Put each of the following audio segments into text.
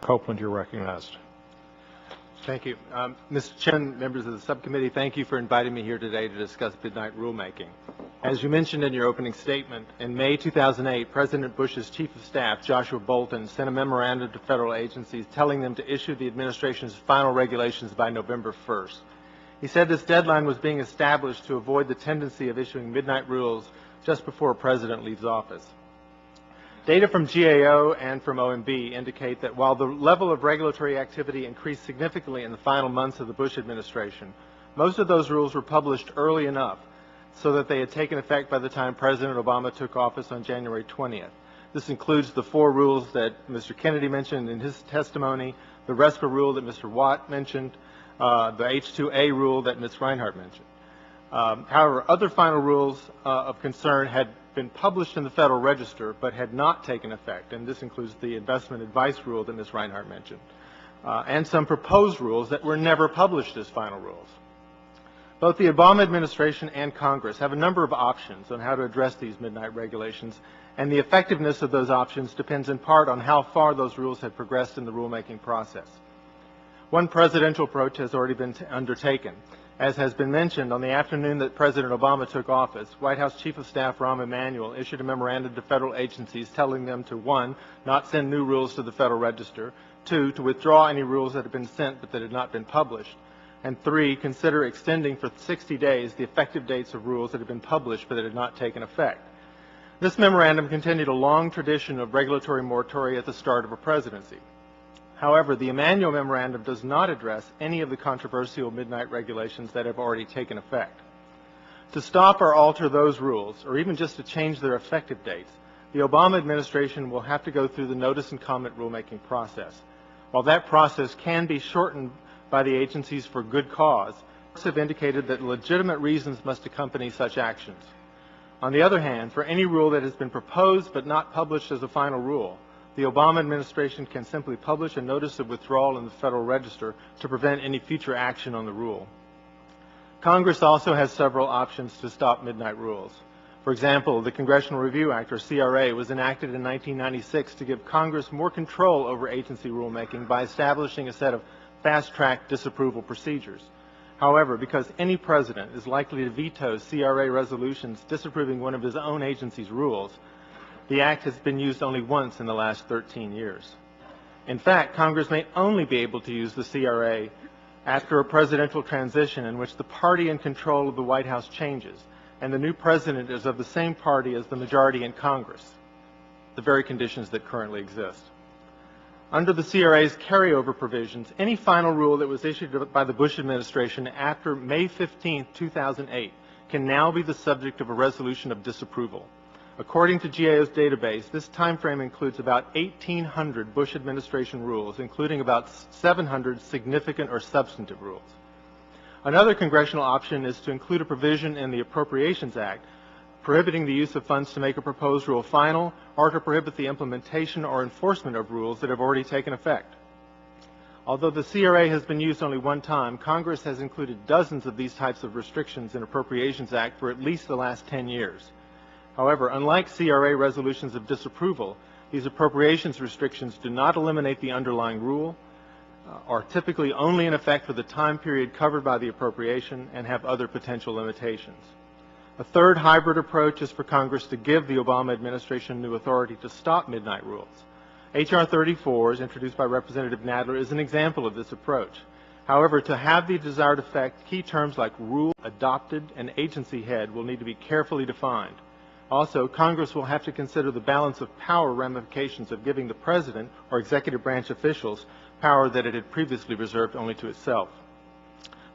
Copeland, you're recognized. Thank you. Mr. Chairman, members of the subcommittee, thank you for inviting me here today to discuss midnight rulemaking. As you mentioned in your opening statement, in May 2008, President Bush's Chief of Staff, Joshua Bolten, sent a memorandum to federal agencies telling them to issue the administration's final regulations by November 1st. He said this deadline was being established to avoid the tendency of issuing midnight rules just before a president leaves office. Data from GAO and from OMB indicate that while the level of regulatory activity increased significantly in the final months of the Bush administration, most of those rules were published early enough so that they had taken effect by the time President Obama took office on January 20th. This includes the 4 rules that Mr. Kennedy mentioned in his testimony, the RESPA rule that Mr. Watt mentioned, the H-2A rule that Ms. Reinhart mentioned. However, other final rules of concern had been published in the Federal Register but had not taken effect, and this includes the investment advice rule that Ms. Reinhart mentioned, and some proposed rules that were never published as final rules. Both the Obama administration and Congress have a number of options on how to address these midnight regulations, and the effectiveness of those options depends in part on how far those rules have progressed in the rulemaking process. One presidential approach has already been undertaken. As has been mentioned, on the afternoon that President Obama took office, White House Chief of Staff Rahm Emanuel issued a memorandum to federal agencies telling them to, 1, not send new rules to the Federal Register, 2, to withdraw any rules that had been sent but that had not been published, and 3, consider extending for 60 days the effective dates of rules that had been published but that had not taken effect. This memorandum continued a long tradition of regulatory moratoria at the start of a presidency. However, the Emanuel Memorandum does not address any of the controversial midnight regulations that have already taken effect. To stop or alter those rules, or even just to change their effective dates, the Obama administration will have to go through the notice and comment rulemaking process. While that process can be shortened by the agencies for good cause, courts have indicated that legitimate reasons must accompany such actions. On the other hand, for any rule that has been proposed but not published as a final rule, the Obama administration can simply publish a notice of withdrawal in the Federal Register to prevent any future action on the rule. Congress also has several options to stop midnight rules. For example, the Congressional Review Act, or CRA, was enacted in 1996 to give Congress more control over agency rulemaking by establishing a set of fast-track disapproval procedures. However, because any president is likely to veto CRA resolutions disapproving one of his own agency's rules, the Act has been used only once in the last 13 years. In fact, Congress may only be able to use the CRA after a presidential transition in which the party in control of the White House changes, and the new president is of the same party as the majority in Congress, the very conditions that currently exist. Under the CRA's carryover provisions, any final rule that was issued by the Bush administration after May 15, 2008 can now be the subject of a resolution of disapproval. According to GAO's database, this time frame includes about 1,800 Bush administration rules, including about 700 significant or substantive rules. Another congressional option is to include a provision in the Appropriations Act prohibiting the use of funds to make a proposed rule final or to prohibit the implementation or enforcement of rules that have already taken effect. Although the CRA has been used only one time, Congress has included dozens of these types of restrictions in Appropriations Act for at least the last 10 years. However, unlike CRA resolutions of disapproval, these appropriations restrictions do not eliminate the underlying rule, are typically only in effect for the time period covered by the appropriation, and have other potential limitations. A third hybrid approach is for Congress to give the Obama administration new authority to stop midnight rules. H.R. 34, as introduced by Representative Nadler, is an example of this approach. However, to have the desired effect, key terms like rule, adopted, and agency head will need to be carefully defined. Also, Congress will have to consider the balance of power ramifications of giving the President or executive branch officials power that it had previously reserved only to itself.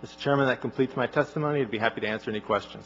Mr. Chairman, that completes my testimony. I'd be happy to answer any questions.